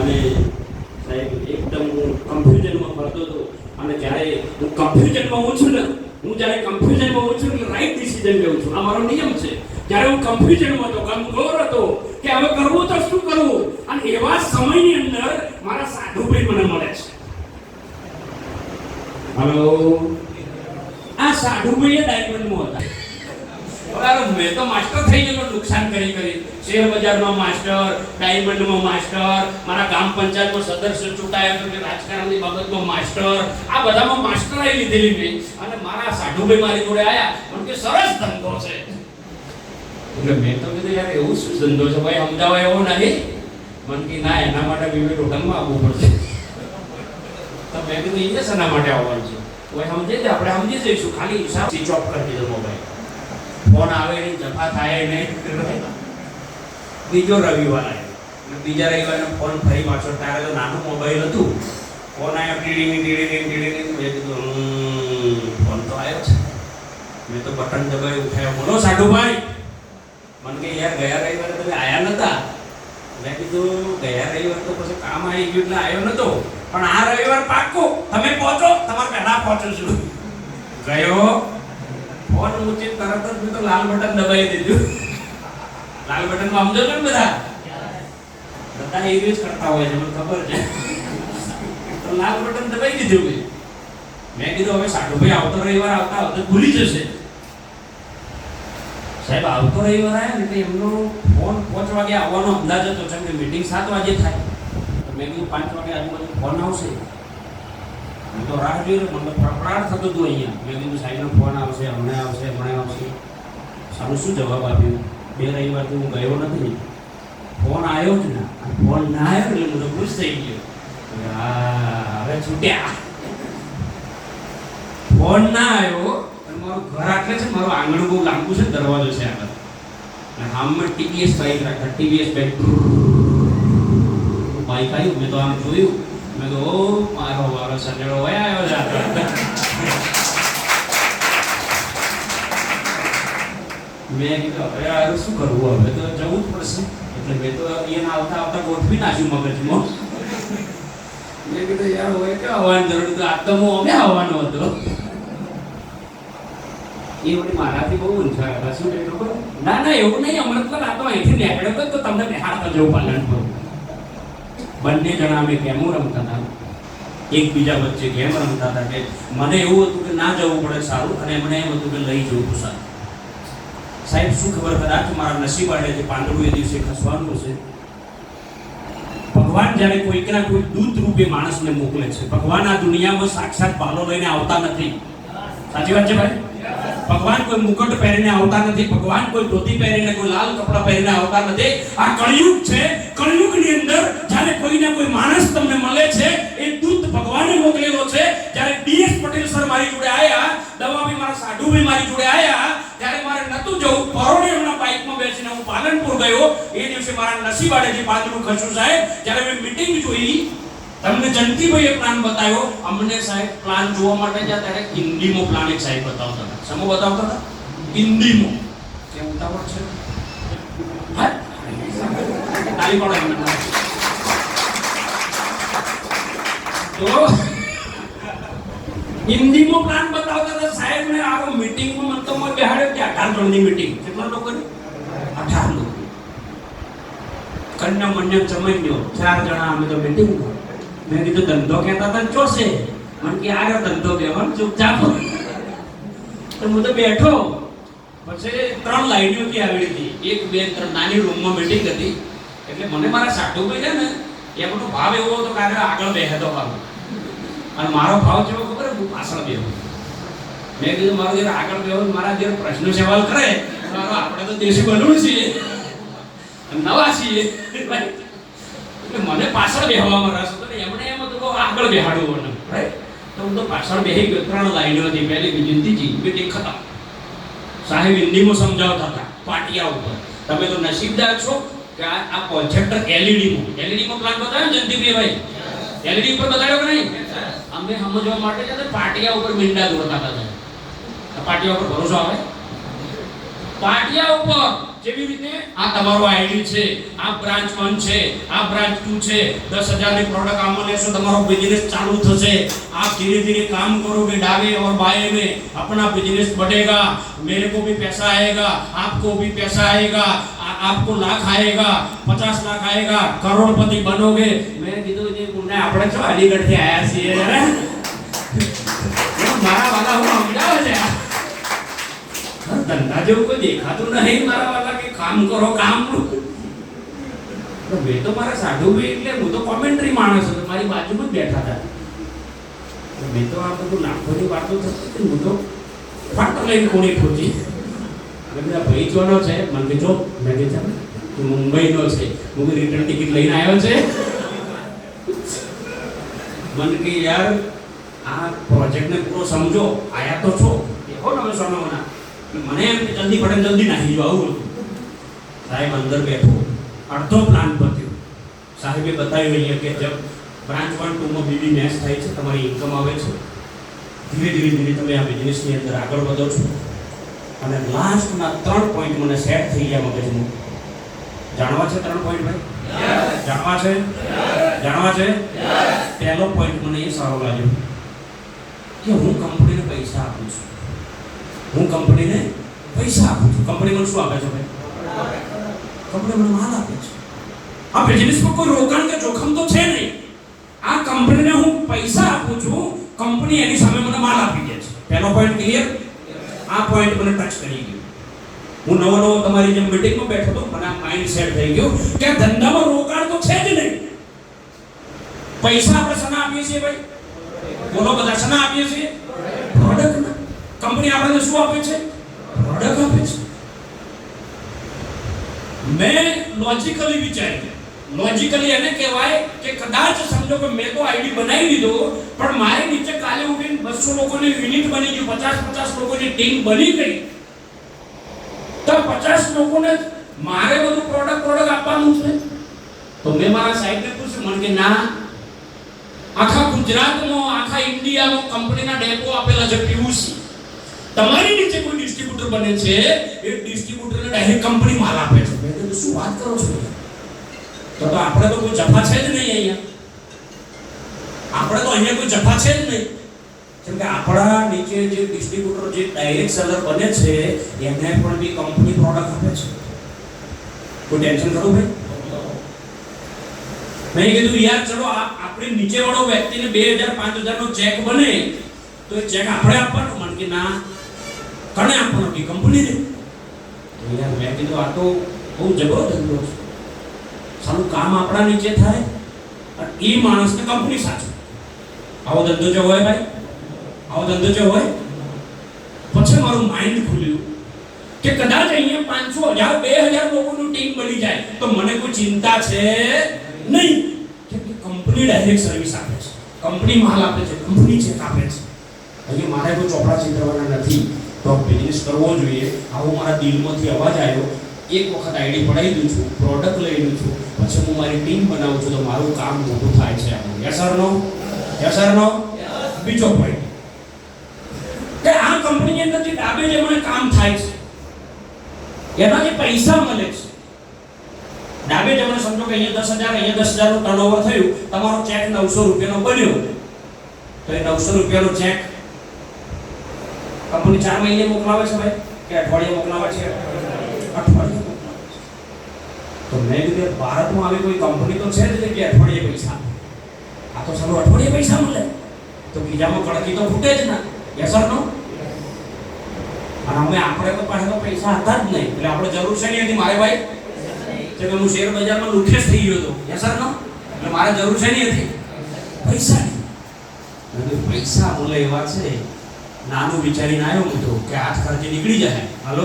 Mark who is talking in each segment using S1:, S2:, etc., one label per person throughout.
S1: અને સાહેબ એકદમ હું કન્ફ્યુઝનમાં ફરતો હતો અને જ્યારે હું કન્ફ્યુઝનમાં હોઉં છું ને જ્યારે કન્ફ્યુઝનમાં હોઉં છું એટલે રાઈટ ડિસિઝન લઉં છું. આ મારો નિયમ છે. જ્યારે હું કન્ફ્યુઝનમાં હતો, ગમગોર હતો કે હવે કરવું તો શું કરવું, અને એવા સમયની અંદર મારા સાધુભાઈ મને મળે છે. હલો, આ સાધુભાઈ ડાયમંડમાં હતા. મેં તો માસ્ટર થઈ ગયો નુકસાન કરી શેર બજારમાં માસ્ટર, ડાયમંડમાં માસ્ટર, મારા ગામ પંચાયતમાં સદસ્ય ચૂંટાયા તો રાજકારણની બાબતમાં માસ્ટર, આ બધામાં માસ્ટર આવી લીધેલી મેં. અને મારા સાધુભાઈ મારી જોડે આયા પણ કે સરસ ધંધો છે. એટલે મેં તો કીધું યાર એવું શું ધંધો છે ભાઈ, સમજાવો એવો નહીં. મને કે ના, એના માટે વિવેક હોટલમાં આવવું પડશે. તો મેં કીધું એ શેના માટે આવવાનું છે, કોઈ સમજે છે આપણે સમજી જઈશું. ખાલી હિસાબ સ્વિચ ઓફ કરી દીધો મોબાઈલ. ફોન આવે નહીં, જફા થાય નહીં. બીજો રવિવાર આવ્યો, બીજા રવિવારનો ફોન ફરી પાછો. ત્યારે તો નાનું મોબાઈલ હતું. ફોન આવ્યો, ટીડી. મેં કીધું ફોન તો આવ્યો છે. મેં તો બટન દબાવી ઉઠાયો. બોલો સાધુભાઈ. મને કે યાર ગયા રવિવારે તમે આવ્યા નતા. મેં કીધું ગયા રવિવાર તો પછી કામ આવી ગયું એટલે આવ્યો નતો, પણ આ રવિવાર પાક્કું તમે પહોંચો, તમારે પહેલા પહોંચું છું. ગયો ફોન મૂકી તરત જ મેં તો લાલ બટન દબાવી દીધું. લાલ બટન માં સમજો છો ને બધા એ યુઝ કરતા હોય છે, મને ખબર છે. તો લાલ બટન દબાવી દીધું. મેં કીધું હવે સાધુભાઈ આવતો રવિવાર આવતા ભૂલી જશે. સાહેબ આવતો રવિવાર આવ્યા ને એટલે એમનો ફોન 5 વાગે આવવાનો અંદાજ હતો, કેમ કે મીટિંગ 7 વાગે થાય. તો મેં કીધું 5 વાગે આજુબાજુ ફોન આવશે. હું તો રાહ જોઈ રહ્યો, મને ફફડાટ થતો હતું અહીંયા. મેં કીધું સાહેબનો ફોન આવશે, હમણાં આવશે. સારું શું જવાબ આપ્યો? 2 રવિવારથી હું ગયો નથી, ફોન આવ્યો જ ના. ફોન ના આવ્યો એટલે હું તો ખુશ થઈ ગયો. હા, હવે છૂટ્યા. ફોન ના આવ્યો. મારું ઘર આટલે છે, મારું આંગણું બહુ લાંબુ છે, દરવાજો છે આગળ, અને આમમાં ટીવીએસ બાઈક રાખતા. ટીવીએસ બાઈક આવ્યું. મેં તો આમ જોયું. મેં તો મારો વારો સંજોડો હોય આવ્યો છે. મેં કીધું હવે આ શું કરવું, હવે તો જવું જ પડશે. એટલે મેં તો એને આવતા ગોઠવી નાખ્યું મગજમાં. મેં કીધું યાર હોય કે આવવાની જરૂર તો આજ તો હું અમે આવવાનો હતો. એ વળી મારાથી બહુ ઊંચા હતા. શું કહે ખબર? ના એવું નહીં, અમૃતસર આ તો અહીંથી નીકળ્યો તો તમને બિહારતા જવું પાલનપુર. બંને જણા અમે ગેમો રમતા હતા, એકબીજા વચ્ચે ગેમ રમતા હતા. કે મને એવું હતું કે ના જવું પડે સારું, અને એમને એમ હતું કે લઈ જવું સારું. સાહેબ શું ખબર, કદાચ મારા નસીબ આડેથી પાંદડું એ દિવસે ખસવાનું છે. ભગવાન જ્યારે કોઈકના કોઈ દૂત રૂપે માણસને મોકલે છે. ભગવાન આ દુનિયામાં સાક્ષાત બાલો લઈને આવતા નથી. સાચી વાત છે ભાઈ? ભગવાન કોઈ મુકટ પહેરીને આવતા નથી. ભગવાન કોઈ ધોતી પહેરીને, કોઈ લાલ કપડા પહેરીને આવતા નથી. આ કળિયુગ છે. કળિયુગની અંદર જ્યારે કોઈને કોઈ માણસ તમને મળે છે, એ દૂત ભગવાને મોકલેલો છે. જ્યારે ડીએસ પટેલ સર મારી જોડે આયા, દવાભાઈ મારા સાધુભાઈ મારી જોડે આયા, ત્યારે મારે નતું જવું. પરોડે એમના બાઇકમાં બેસીને હું પાલનપુર ગયો. એ દિવસે મારા નસીબ આડેથી પાંદડું ખસ્યું સાહેબ. જ્યારે મેં મીટિંગ જોઈ, તમને જંતીભાઈએ પ્લાન બતાવ્યો. અમને સાહેબ પ્લાન જોવા માટે જ્યાં ત્યારે હિન્દીમાં પ્લાન એક સાહેબ બતાવતા હતા. સમો બતાવતા હતા હિન્દીમાં. કેમ ઉતાવળ છે? હા, તાલી પાડો એમને. તો હિન્દીમાં પ્લાન બતાવતા હતા સાહેબ. ને આ મીટિંગમાં મને તો બેહાડ્યો કે 18 જણની મીટિંગ. કેટલા લોકોની? 18 લોકો. કન્યા મન્યમ સમજ્યો 4 જણા અમે તો મીટિંગ. મેં કીધું ધંધો કહેતા હતા ચોસે. મને કે આગળ ધંધો કહેવાનો ચૂપચાપ. તો હું તો બેઠો. પછી 3 લાઈનો થી આવી હતી. 1 2 3 નાની રૂમમાં મીટિંગ હતી. એટલે મને મારા સાધુભાઈ છે ને, એ બધો ભાવ એવો હતો કે આગળ બેસતો ભાવ, અને મારો ભાવ જેવો ખબર, હું પાછળ બેહું. મેં કીધું મારું જયારે આગળ બેહું, મારા જયારે પ્રશ્નો સવાલ કરે, આપણે તો દેશી બનવું છીએ, નવા છીએ, એટલે મને પાછળ બેહવામાં રસ હતો. એમણે એમ હતું કે આગળ બેહાડવું મને, રાઈટ? તો હું તો પાછળ બેહી ગયો. 3 લાઈનો હતી, પહેલી, બીજી, ત્રીજી. મીટિંગ ખતમ. સાહેબ હિન્દીમાં સમજાવતા હતા પાટિયા ઉપર. તમે તો નસીબદાર છો કે આ પ્રોજેક્ટર એલઈડીમાં પ્લાન બતાવ્યો ને જંતીભાઈ? એલઈડી ઉપર બતાવ્યો કે નહીં? અમે સમજવા માટે છે પાટિયા ઉપર મીંડા દોડતા હતા. પાટિયા ઉપર ભરોસો આવે? પાટિયા ઉપર જેવી રીતે આ તમારો આઈડી છે, આ બ્રાન્ચ 1 છે, આ બ્રાન્ચ 2 છે, 10,000 ની પ્રોડક્ટ આમાં લેશો, તમારો બિઝનેસ ચાલુ થશે। आप धीरे धीरे काम करोगे दावे और बाएं में, अपना बिजनेस बढ़ेगा, मेरे को भी पैसा आएगा, आपको भी पैसा आएगा, आपको लाख आएगा, 50 लाख आएगा, करोड़पति बनोगे। मैं कीधुं जे पुणे આપણે છો અલીગઢ થી આયા છીએ યાર, મારા વાલા હું સમજાવે છે ધંધા જેવું કોઈ દેખાતું નહીં મારા વાલા કે કામ કરો કામ। તો મેં તો મારા સાધુભાઈ એટલે હું તો કોમેન્ટ્રી માણસ હતો, મારી બાજુમાં જ બેઠા હતા। મેં તો આ બધું લાખોની વાતો થતી હું તો ફાટો લઈને કોણી ખોટી બધા ભાઈ જોનો છે મને કે જો મેં કીધું તું મુંબઈનો છે, હું રિટર્ન ટિકિટ લઈને આવ્યો છે। મને કે યાર આ પ્રોજેક્ટને પૂરો સમજો, આયા તો છો દેખો ને હવે સોનાવના મને એમ કે જલ્દી પડે જલ્દી નાખી જો આવું સાહેબ અંદર બેઠો અડધો પ્લાન પત્યો। સાહેબે બતાવ્યું અહીંયા કે જબ બ્રાન્ચ 1 2 માં બીબી મેચ થાય છે, તમારી ઇન્કમ આવે છે, ધીરે ધીરે ધીરે તમે આ બિઝનેસની અંદર આગળ વધો છો અને લાસ્ટના 3 પોઈન્ટ મને સેટ થઈ ગયા મગજમાં। જાણવા છે 3 પોઈન્ટ ભાઈ? જાણવા છે? જાણવા છે? પહેલો પોઈન્ટ મને એ સારો લાગ્યો કે હું કંપનીને પૈસા આપું છું, હું કંપનીને પૈસા આપું છું। કંપની મને શું આપે છે ભાઈ? કંપની મને માલ આપે છે। આ બિઝનેસમાં કોઈ રોકાણ કે જોખમ તો છે નહીં। આ કંપનીને હું પૈસા આપું છું, કંપની એની સામે મને માલ આપી દે છે। પહેલો પોઈન્ટ ક્લિયર? આ પોઈન્ટ મને ટચ કરી ગયો। હું નવો તમારી જેમ મીટિંગમાં બેઠો હતો, મને આ માઇન્ડ સેટ થઈ ગયો કે ધંધામાં રોકાણ તો છે જ નહીં। પૈસા આપણે શના આપીએ છીએ ભાઈ? બોલો બધા, શના આપીએ છીએ? પ્રોડક્ટ। કંપની આપણને શું આપે છે? પ્રોડક્ટ આપે છે। મેં લોજિકલી વિચાર્યું, લોજિકલી એને કહેવાય કે કદાચ સમજો કે મેં તો આઈડી બનાવી દીધો પણ મારી નીચે કાલે ઉઠીને 200 લોકોની યુનિટ બની ગયું, 50 લોકોની ટીમ બની ગઈ, તો 50 લોકોને મારે બધું પ્રોડક્ટ આપવાનું છે। તો મેં મારા સાહેબને પૂછ્યું, મને કે ના, આખા ગુજરાતમાં આખા ઇન્ડિયામાં કંપનીના ડેપો આપેલા છે પીયુસી, તમારી નીચે કોઈ ડિસ્ટ્રીબ્યુટર બને છે, એ ડિસ્ટ્રીબ્યુટરને ડાયરેક્ટ કંપની માલ આપે છે। મેં કીધું શું વાત કરો છો? તો આપણે તો કોઈ જફા છે જ નહીં અહીંયા, આપણે તો અહીંયા કોઈ જફા છે જ નહીં। કેમ કે આપણા નીચે જે ડિસ્ટ્રીબ્યુટર જે ડાયરેક્ટ સેલર બને છે એમને પણ બી કંપની પ્રોડક્ટ આપે છે। કોઈ ટેન્શન ખરું ભાઈ? મેં કીધું યાર ચલો આપણે નીચે વાળો વ્યક્તિને 2000 5000 નો ચેક બને તો એ ચેક આપણે આપવાનો? મને કે ના, કને આપવાનો? કે કંપનીને। તો યાર મેં કીધું આ તો બહુ જબરો ધંધો છે, સારું કામ આપણા નીચે થાય અને એ માણસને કંપની સાચવે। આવો ધંધો જો હોય ભાઈ, આવો ધંધો જો હોય। પછી મારું માઇન્ડ ખુલ્યું કે કદાચ અહીંયા 500 1000 2000 લોકોની ટીમ બની જાય તો મને કોઈ ચિંતા છે નહીં, કેમ કે કંપની ડાયરેક્ટ સર્વિસ આપે છે, કંપની માલ આપે છે, કંપની ચેક આપે છે। અહીંયા મારે કોઈ ચોપડા ચિતરવાના નથી, તો બિઝનેસ કરવો જોઈએ। આવો મારા દિલમાંથી અવાજ આવ્યો, એક વખત આઈડી પડાવી દઉં છું, પ્રોડક્ટ લઈ લઉં છું, પછી હું મારી ટીમ બનાવું છું તો મારું કામ મોટું થાય છે। Yes or no? Yes or no? બીજો પોઈન્ટ કે આ કંપનીની અંદર જે ડાબે જે મને કામ થાય છે એના જે પૈસા મળે છે, ડાબે જમણે સમજો કે અહીંયા 10,000 અહીંયા 10,000 નું ટર્નઓવર થયું, તમારો ચેક 900 રૂપિયાનો બન્યો, તો એ 900 રૂપિયાનો ચેક કંપની 4 મહિને મોકલાવે છે ભાઈ કે અઠવાડિયે મોકલાવે છે? અઠવાડિયે મોકલાવે છે। તો મેં કીધું ભારતમાં આવી કોઈ કંપની તો છે જ કે અઠવાડિયે પૈસા, આ તો સારું અઠવાડિયે પૈસા મળે તો બીજામાં કડકી તો ફૂટે જ ના। યસ ઓર નો? અને અમે આપણે તો પાસે તો પૈસા હતા જ નહીં એટલે આપણે જરૂર છે નહીં હતી મારે ભાઈ, કે હું શેર બજારમાં લુખેશ થઈ ગયો હતો। યસ ઓર નો? એટલે મારે જરૂર છે નહીં હતી પૈસાની। પૈસા બોલે એવા છે, નાનું વિચારીને આવ્યો હું તો કે હાથ ખર્ચે નીકળી જાય। હાલો,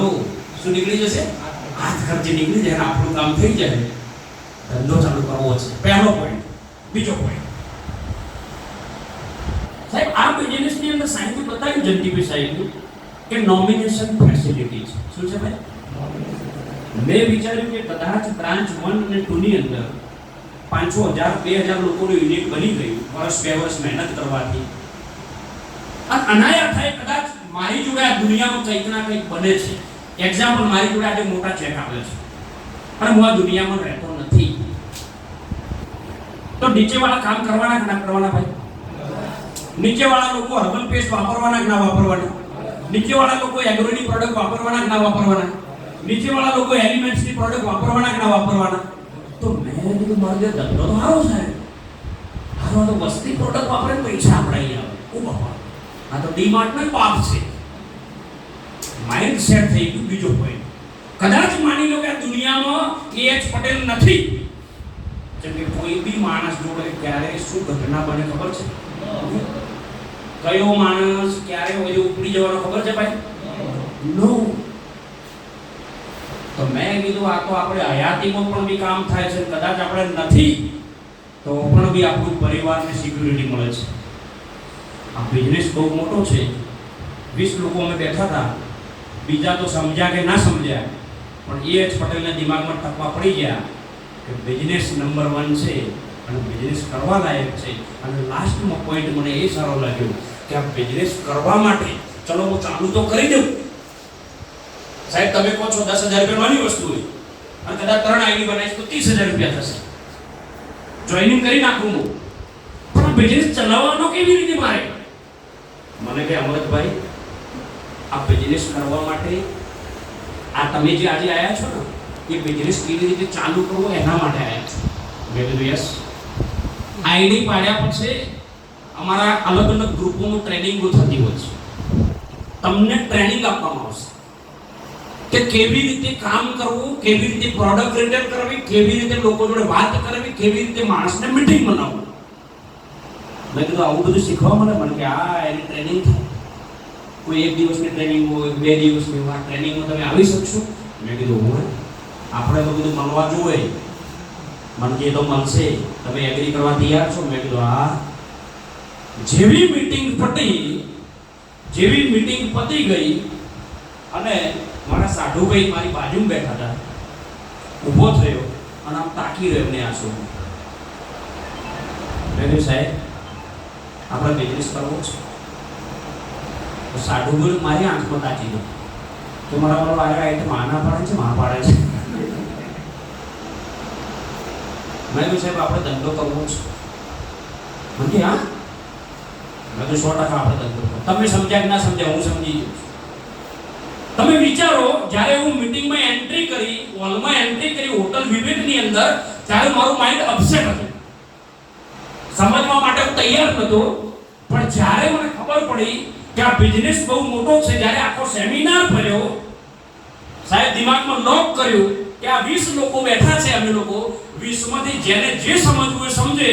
S1: શું નીકળી જશે? હાથ ખર્ચે નીકળી જાય, આપણું કામ થઈ જાય, ધંધો ચાલુ કરવો છે। પહેલો પોઈન્ટ। બીજો પોઈન્ટ સાહેબ, આ બિઝનેસની અંદર સાહેબે બતાવ્યું, જંતીભાઈ સાહેબે કે નોમિનેશન ફેસિલિટી છે। શું છે ભાઈ? મેં વિચાર્યું કે કદાચ બ્રાન્ચ 1 અને 2 ની અંદર 500 1000 2000 લોકોનું યુનિટ બની ગયું વર્ષ 2 વર્ષ મહેનત કરવાથી, અને અનાયા થાય કદાચ મારી જોડે આ દુનિયામાં કંઈક ના કંઈક બને છે, એક્ઝામ્પલ, મારી જોડે આજે મોટા ચેક આવેલા છે અને હું આ દુનિયામાં રહેતો નથી, તો નીચેવાળા કામ કરવાના કે ના કરવાના ભાઈ? નીચેવાળા લોકો હર્બલ પેસ્ટ વાપરવાના કે ના વાપરવાના? નીચેવાળા લોકો એગ્રોની પ્રોડક્ટ વાપરવાના કે ના વાપરવાના? નીચેવાળા લોકો એલિમેન્ટ્સની પ્રોડક્ટ વાપરવાના કે ના વાપરવાના? તો મેં કીધું મારે ધંધો તો સારો છે, હારો તો વસ્તી પ્રોડક્ટ વાપરે પૈસા આપણે અહીંયા આવે. ઓ બાપા, આ તો ડીમાર્ટ નો પાપ છે. માઇન્ડ સેટ થઈ ગયું. બીજો પોઈન્ટ, કદાચ માની લો કે આ દુનિયામાં KH પટેલ નથી, જેમ કે કોઈ બી માણસ જોડે ક્યારે શું ઘટના બને ખબર છે? કયો માણસ ક્યારે હોય ઉપડી જવાનો ખબર છે ભાઈ? નો. તો મેં કીધું આ તો આપણે હયાતીમાં પણ બી કામ થાય છે, કદાચ આપણે નથી તો પણ બી આપણું પરિવારને સિક્યુરિટી મળે છે. આ બિઝનેસ બહુ મોટો છે. 20 લોકો અમે બેઠા હતા, બીજા તો સમજ્યા કે ના સમજ્યા, પણ KH પટેલના દિમાગમાં ટપકા પડી ગયા કે બિઝનેસ નંબર 1 છે અને બિઝનેસ કરવા લાયક છે. અને લાસ્ટમાં પોઈન્ટ મને એ સારો લાગ્યો કે આ બિઝનેસ કરવા માટે ચલો હું ચાલુ તો કરી દઉં. સાહેબ તમે કહો છો 10,000 રૂપિયાની વસ્તુ હોય અને કદાચ 3 આઈડી બનાવીશ તો 30,000 રૂપિયા થશે, જોઈનિંગ કરી નાખું હું, પણ બિઝનેસ ચલાવવાનો કેવી રીતે મારે? મને કે અમૃતભાઈ, આ બિઝનેસ કરવા માટે આ તમે જે આજે આયા છો ને, એ બિઝનેસ કેવી રીતે ચાલુ કરવો એના માટે આયા છો. મેં કીધું યસ. આઈડી પાડ્યા પછી અમારા અલગ અલગ ગ્રુપોનું ટ્રેનિંગો થતી હોય છે. તમને ટ્રેનિંગ આપવામાં આવશે કે કેવી રીતે કામ કરવું, કેવી રીતે પ્રોડક્ટ રિટેલ કરવી, કેવી રીતે લોકો જોડે વાત કરવી, કેવી રીતે માણસને મીટિંગ બનાવવું. મેં કીધું આવું બધું શીખવા મળે? મને કે આ એની ટ્રેનિંગ થાય. કોઈ 1 દિવસની ટ્રેનિંગ હોય, 2 દિવસની હોય, ટ્રેનિંગમાં તમે આવી શકશો? મેં કીધું હું આપણે તો બધું મળવા જોઈએ, મને કે તો મળશે, તમે એગ્રી કરવા તૈયાર છો? મેં કીધું હા. જેવી મીટિંગ પતી ગઈ અને મારા સાધુભાઈ મારી બાજુમાં બેઠા હતા, ઊભો થયો અને આમ તાકી રહ્યો એમને આંસુ. મેં કીધું સાહેબ આપણે બિઝનેસ કરવો છે. તો સાધુભાઈ મારી આંખમાં તાકી ગયો તો મારા વાળો આવ્યા એટલે માના પાડે છે, મા પાડે છે. મેં કીધું સાહેબ આપણે ધંધો કરવો છે. મને હા, મેં તો 100% આપણે ધંધો કરવો. તમે સમજ્યા કે ના સમજ્યા હું સમજી ગયો. તમે વિચારો, જ્યારે હું મીટિંગમાં એન્ટ્રી કરી, હોલમાં એન્ટ્રી કરી હોટલ વિવેકની અંદર, ત્યારે મારું માઇન્ડ અપસેટ હતું. સમજવા માટે હું તૈયાર નહોતો, પણ જ્યારે મને ખબર પડી કે આ બિઝનેસ બહુ મોટો છે, જ્યારે આખો સેમિનાર ભર્યો, સાહેબ દિમાગમાં લોક કર્યું કે આ 20 લોકો બેઠા છે, અમે લોકો 20 માંથી જેને જે સમજવું એ સમજે.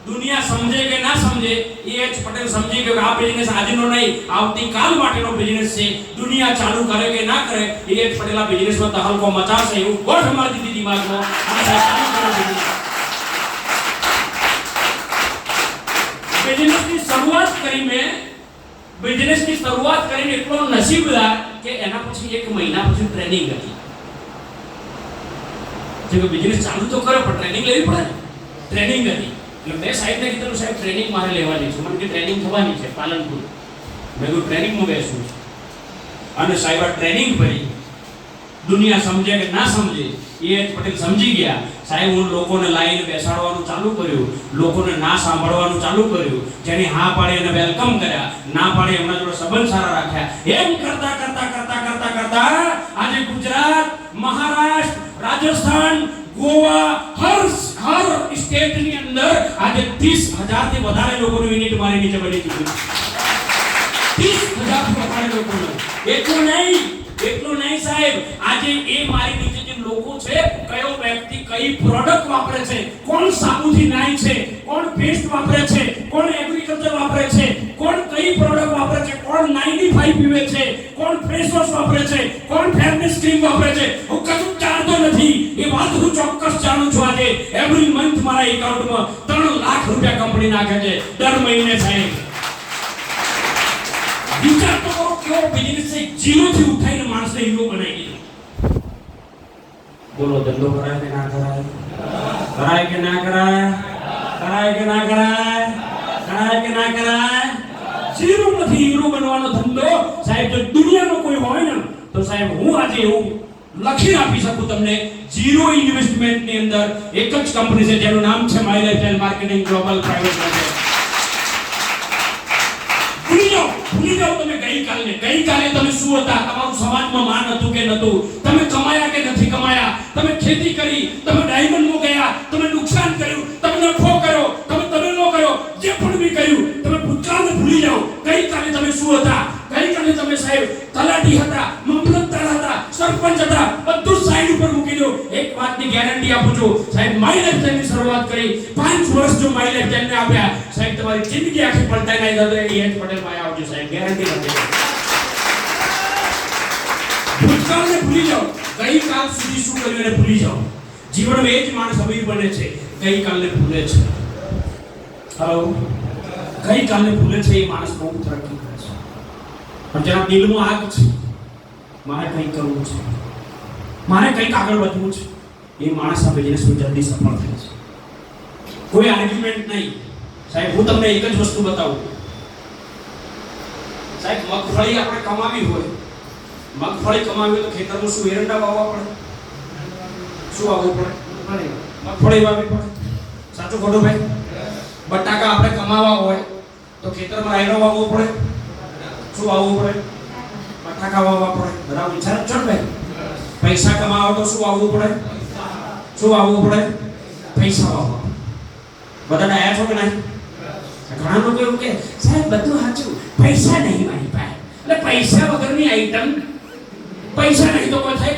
S1: દુનિયા સમજે કે ના સમજે, KH પટેલ સમજી ગયો કે આ બિઝનેસ આજનો નહીં, આવતીકાલ માટેનો બિઝનેસ છે. દુનિયા ચાલુ કરે કે ના કરે, KH પટેલ આ બિઝનેસમાં તહલકો મચાવશે એવું ગોઠ મારી દીધી દિમાગમાં. બિઝનેસની શરૂઆત કરીને એટલો નસીબદાર કે એના પછી 1 મહિના પછી ટ્રેનિંગ હતી. જે બિઝનેસ ચાલુ તો કર્યો પણ ટ્રેનિંગ લેવી પડે ને, ટ્રેનિંગ હતી. એટલે મેં સાહેબને કીધું સાહેબ ટ્રેનિંગ મારે લેવાની છે. મને કે ટ્રેનિંગ થવાની છે પાલનપુર. મેં કીધું ટ્રેનિંગમાં બેસવું છે. અને સાહેબ આ ટ્રેનિંગ ભરી. દુનિયા સમજે કે ના સમજે, KH પટેલ સમજી ગયા. સાહેબ હું લોકોને લાઈને બેસાડવાનું ચાલુ કર્યું, લોકોને ના સાંભળવાનું ચાલુ કર્યું. જેને હા પાડે એને વેલકમ કર્યા, ના પાડે એમના જોડે સંબંધ સારા રાખ્યા. એમ કરતા આજે ગુજરાત, મહારાષ્ટ્ર, રાજસ્થાન, ગોવા, હર સ્ટેટની અંદર આજે 30,000 થી વધારે લોકોનું યુનિટ મારી નીચે બની ચૂક્યું છે. 30,000 થી વધારે લોકોનું. એટલું નહીં સાહેબ, આજે એ મારી નીચે જે લોકો છે, કયો વ્યક્તિ કઈ પ્રોડક્ટ વાપરે છે, કોણ સાબુથી નાય છે, કોણ પેસ્ટ વાપરે છે, કોણ એગ્રીકલ્ચર વાપરે છે, કોણ કઈ પ્રોડક્ટ વાપરે છે, કોણ 95 પીવે છે, કોણ ફેસ વોશ વાપરે છે, કોણ ફેરનેસ ક્રીમ વાપરે છે, હું કશું જાણતો નથી. એ વાત હું ચોક્કસ જાણું છું. આજે એવરી મંથ મારા એકાઉન્ટમાં 3 લાખ રૂપિયા કંપની નાખે છે દર મહિને સાહેબ. વિચાર તો કરો કેવો બિઝનેસ છે, 0 થી ઉઠાઈને માણસને હીરો બનાવી દીધો. બોલો ધંધો કરાય કે ના કરાય? કરાય કે ના કરાય? કરાય કે ના કરાય? કરાય કે ના કરાય? 0 માંથી હીરો બનવાનો ધંધો સાહેબ જો દુનિયાનો કોઈ હોય ને તો સાહેબ હું આજે એવું લખી આપી શકું તમને, ઝીરો ઇન્વેસ્ટમેન્ટની અંદર એક જ કંપની છે જેનું નામ છે my lifestyle marketing global private limited. ભૂલી જાઓ તમે ગઈકાલે તમે શું હતા, તમારું સમાજમાં માન હતું કે નહોતું, તમે કમાયા કે નથી કમાયા, તમે ખેતી કરી, તમે ડાયમંડમાં ગયા, તમે નુકસાન કર્યું, તમે નફો કર્યો, તમે નો કર્યો, જે પણ બી કર્યું, તમે ભૂતકાળને ભૂલી જાઓ. ગઈકાલે તમે શું હતા, ગઈકાલે તમે સાહેબ તલાટી હતા, મામલતદાર હતા, સરપંચ હતા, બધું સાઈડ ઉપર મૂકી દો. એક વાતની ગેરંટી આપું છું સાહેબ, માય લાઈફસ્ટાઈલની શરૂઆત કરી 5 વર્ષ જો માય લાઈફસ્ટાઈલને આપ્યા સાહેબ, તમારી જિંદગી આખી પલટાઈ નાખી દો. એચ પટેલ ભાઈ આવજો સાહેબ, ગેરંટી નથી. ભૂતકાળને ભૂલી જાઓ, ગઈકાલ સુધી શું કર્યું એને ભૂલી જાઓ. જીવનમાં એ જ માણસ અમીર બને છે ગઈકાલને ભૂલે છે. હલો, ગઈકાલને ભૂલે છે એ માણસ બહુ તરક્કી કરે છે. પણ જેના દિલમાં આગ છે, મારે કંઈક કરવું છે, મારે કંઈક આગળ વધવું છે, એ માણસ આ બિઝનેસમાં જલ્દી સફળ થાય છે. કોઈ આર્ગ્યુમેન્ટ નહીં સાહેબ. હું તમને એક જ વસ્તુ બતાવું સાહેબ, મગફળી આપણે કમાવી હોય, મગફળી કમાવી હોય તો ખેતરમાં શું એરંડા વાવવા પડે, શું વાવવું પડે, મગફળી વાવવી પડે. સાચું ખોટું ભાઈ? બટાકા આપણે કમાવા હોય તો ખેતરમાં રાયડો વાવવો પડે, શું વાવવું પડે, બટાકા વાવવા પડે. બરાબર વિચાર જ છો ને ભાઈ? પૈસા કમાવા તો શું વાવવું પડે, શું વાવવું પડે, પૈસા વાવવા. બધાને આયા છો કે નહીં? ઘણા લોકો એવું કે સાહેબ બધું સાચું, પૈસા નહીં મારી પાસે. એટલે પૈસા વગરની આઈટમ, પૈસા નહીં તો કોઈ થાય?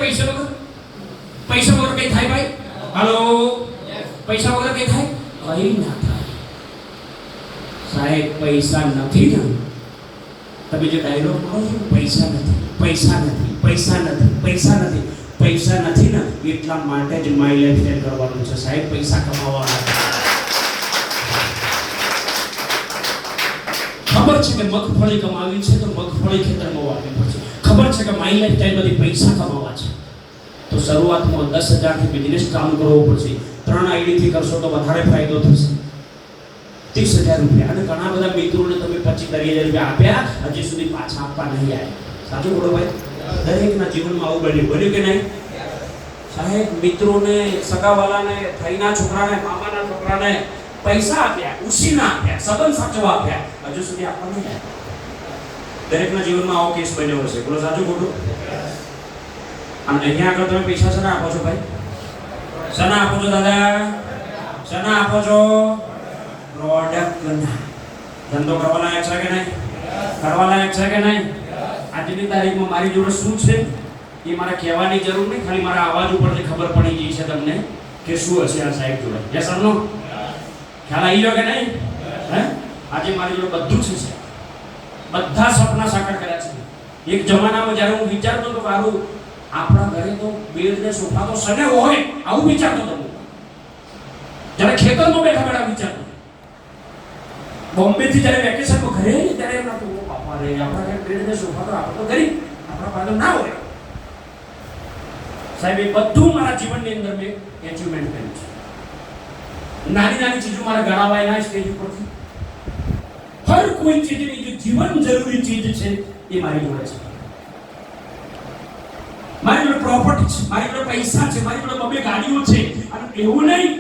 S1: પૈસા વગર કઈ થાય ભાઈ? હાલો, પૈસા વગર કઈ થાય? કઈ ના થાય સાહેબ. પૈસા નથી ને, તમે જે ડાયલોગ કહો છો પૈસા નથી, પૈસા નથી, પૈસા નથી, પૈસા નથી, પૈસા નથી ને એટલા માટે જ માય લાઈફસ્ટાઈલ કરવાનું છે સાહેબ. પૈસા કમાવાના. ખબર છે કે મગફળી કમાવી છે તો મગફળી ખેતરમાં વાવવી પડશે. ખબર છે કે માય લાઈફસ્ટાઈલમાંથી પૈસા કમાવા છે તો શરૂઆતમાં 10,000 થી બિઝનેસ ચાલુ કરવો પડશે. 3 આઈડીથી કરશો તો વધારે ફાયદો થશે. 30,000 રૂપિયા. અને ઘણા બધા મિત્રોને તમે 25-30,000 રૂપિયા આપ્યા, હજી સુધી પાછા આપવા નહીં આવ્યા. સાચું બોલો ભાઈ? દરેકના જીવનમાં આવું બન્યું કે નહીં સાહેબ? મિત્રોને, સગાવાલાને, ભાઈના છોકરાને, મામાના છોકરાને પૈસા આપ્યા, ઉછીના આપ્યા, સંબંધ સાચવવા આપ્યા, હજુ સુધી આપવા નહીં આવ્યા. દરેકના જીવનમાં આવો કેસ બન્યો હશે. બોલો સાચું ખોટું? અને અહીંયા આગળ તમે પૈસા શેના આપો છો ભાઈ? શેના આપો છો દાદા? શેના આપો છો? પ્રોડક્ટના. ધંધો કરવા લાયક છે કે નહીં? કરવા લાયક છે કે નહીં? આજની તારીખમાં મારી જોડે શું છે એ મારે કહેવાની જરૂર નહીં, ખાલી મારા અવાજ ઉપરથી ખબર પડી ગઈ છે તમને કે શું હશે આ સાહેબ જોડે. યસ ઓર નો? ખ્યાલ આવી ગયો કે નહીં? હે, આજે મારી જોડે બધું છે સાહેબ. બધા સપના સાકાર કર્યા છે. એક જમાનામાં જ્યારે હું વિચારતો હતો કે મારું આપણા ઘરે તો બેડ ને સોફા તો સને હોય, આવું વિચારતો હતો. જ્યારે ખેતરમાં બેઠા બેઠા વિચારતો. બોમ્બે થી જ્યારે વેકેશનમાં ઘરે આવી ત્યારે એમ લાગતું, ઓ બાપા રે, આપણા ઘરે બેડ ને સોફા તો આપણે તો ગરીબ, આપણા પાસે ના હોય સાહેબ. એ બધું મારા જીવનની અંદર મેં એચીવમેન્ટ કર્યું છે. નાની નાની ચીજો મારા ગણાવાય ના સ્ટેજ ઉપરથી. હર કોઈ ચીજની જે જીવન જરૂરી ચીજ છે એ મારી જોડે છે. મારી જોડે પ્રોપર્ટી છે, મારી જોડે પૈસા છે, મારી જોડે 2 ગાડીઓ છે. અને એવું નહીં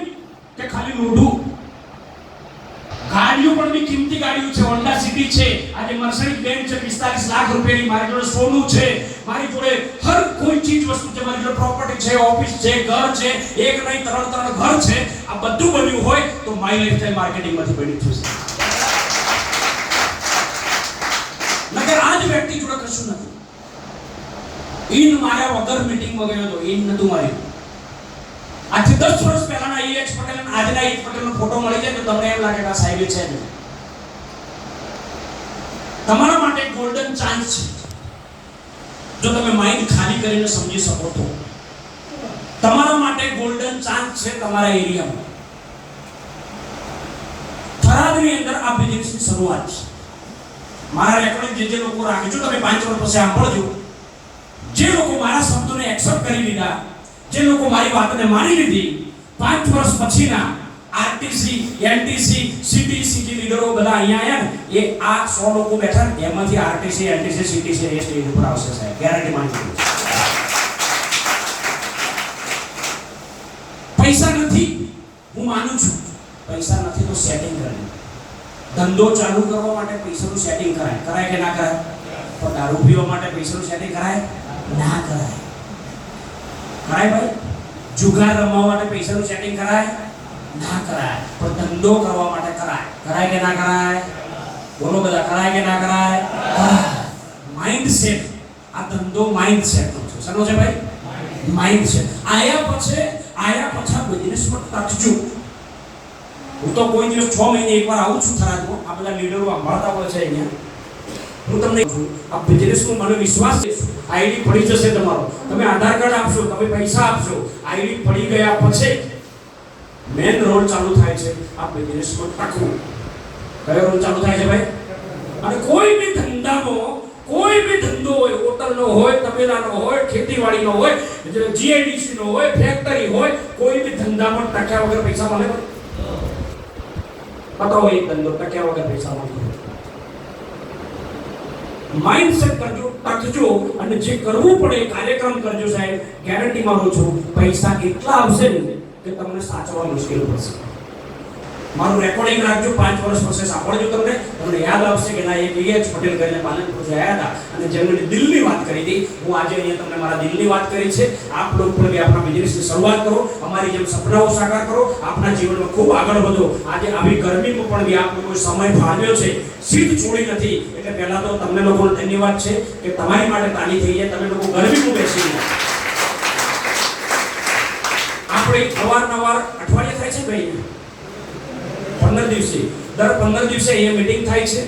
S1: કે ખાલી લોઢું. ગાડીઓ પણ બી કિંમતી ગાડીઓ છે. હોન્ડા સિટી છે, આજે મર્સિડીઝ બેન્ઝ છે 45 લાખ રૂપિયાની. મારી જોડે સોનું છે, મારી જોડે હર કોઈ ચીજ વસ્તુ છે. મારી જોડે પ્રોપર્ટી છે, ઓફિસ છે, ઘર છે, એક નહીં 3 ઘર છે. આ બધું બન્યું હોય તો માય લાઈફસ્ટાઈલ માર્કેટિંગમાંથી બન્યું છે. નકર આ જ વ્યક્તિ જોડે કશું નથી. ઇન માર્યા વગર મીટિંગમાં ગયો તો ઇન નતું માર્યું. આજથી 10 વર્ષ પહેલાના એચ પટેલ અને આજના એચ પટેલનો ફોટો મળી જાય તો તમને એમ લાગે કે આ સાહેબ છે ને. તમારા માટે ગોલ્ડન ચાન્સ છે જો તમે માઇન્ડ ખાલી કરીને સમજી શકો તો. તમારા માટે ગોલ્ડન ચાન્સ છે તમારા એરિયામાં. થરાદની અંદર આ બિઝનેસની શરૂઆત છે. મારા રેકોર્ડિંગ જે લોકો રાખજો તમે 5 વર્ષ પછી સાંભળજો. જે લોકો મારા શબ્દોને એક્સેપ્ટ કરી લીધા, જે લોકો મારી વાતને માની લીધી, 5 વર્ષ પછીના આરટીસી, એનટીસી, સીટીસી જે લીડરો બધા અહીંયા આયા ને એ આ 100 લોકો બેઠા ને એમાંથી આરટીસી, એનટીસી, સીટીસી એ સ્ટેજ ઉપર આવશે સાહેબ, ગેરંટી માંગી છું. પૈસા નથી, હું માનું છું, પૈસા નથી તો સેટિંગ કરવું. ધંધો ચાલુ કરવા માટે પૈસાનું સેટિંગ કરાય, કરાય કે ના કરાય? પણ દારૂ પીવા માટે પૈસાનું સેટિંગ કરાય? ના કરાય. કરાય ભાઈ? જુગાર રમવા માટે પૈસાનું સેટિંગ કરાય? ના કરાય. પણ ધંધો કરવા માટે કરાય. કરાય કે ના કરાય? બોલો બધા, કરાય કે ના કરાય? માઇન્ડસેટ. આ ધંધો માઇન્ડસેટનો છે. શેનો છે ભાઈ? માઇન્ડસેટ. આયા પછી બિઝનેસમાં ટકજો. હું તો કોઈ દિવસ 6 મહિને એકવાર આવું છું થરાદમાં. આ બધા લીડરો સાંભળતા હોય છે અહીંયા. હું તમને આ બિઝનેસમાં મને વિશ્વાસ છે. આઈડી પડી જશે તમારો, તમે આધાર કાર્ડ આપશો, તમે પૈસા આપશો, આઈડી પડી ગયા પછી મેન રોલ ચાલુ થાય છે આ બિઝનેસમાં ટકવું. કયો રોલ ચાલુ થાય છે ભાઈ? અને કોઈ બી ધંધામાં, કોઈ બી ધંધો હોય, હોટલનો હોય, તબેલાનો હોય, ખેતીવાડીનો હોય, જીઆઈડીસીનો હોય, ફેક્ટરી હોય, કોઈ બી ધંધામાં ટક્યા વગર પૈસા મળે? બતાવો એક ધંધો ટક્યા વગર પૈસા મળે. માઇન્ડસેટ કરજો, ટકજો અને જે કરવું પડે કાર્યક્રમ કરજો સાહેબ. ગેરંટી મારું છું, પૈસા એટલા આવશે ને કે તમને સાચવવા મુશ્કેલ પડશે. મારું રેકોર્ડિંગ રાખજો, 5 વર્ષ પછી સાંભળજો. તમને યાદ આવશે કે ના એક એચ પટેલ કરીને પાલનપુરથી આવ્યા હતા અને જેમણે દિલની વાત કરી હતી. હું આજે અહીંયા તમને મારા દિલની વાત કરી છે. આપ લોકો પણ આપણા બિઝનેસની શરૂઆત કરો, અમારી જેમ સપનાઓ સાકાર કરો, આપના જીવનમાં ખૂબ આગળ વધો. આજે આવી ગરમીમાં પણ બી આપ લોકોએ સમય ફાળવ્યો છે, સીધ છોડી નથી. એટલે પહેલા તો તમને લોકોને ધન્યવાદ છે કે તમારી માટે તાળી થઈ જાય. તમે લોકો ગરમીમાં બેસી ગયા. આપણે અવારનવાર અઠવાડિયે થાય છે ભાઈ, 15 દિવસે, દર 15 દિવસે અહીંયા મીટિંગ થાય છે.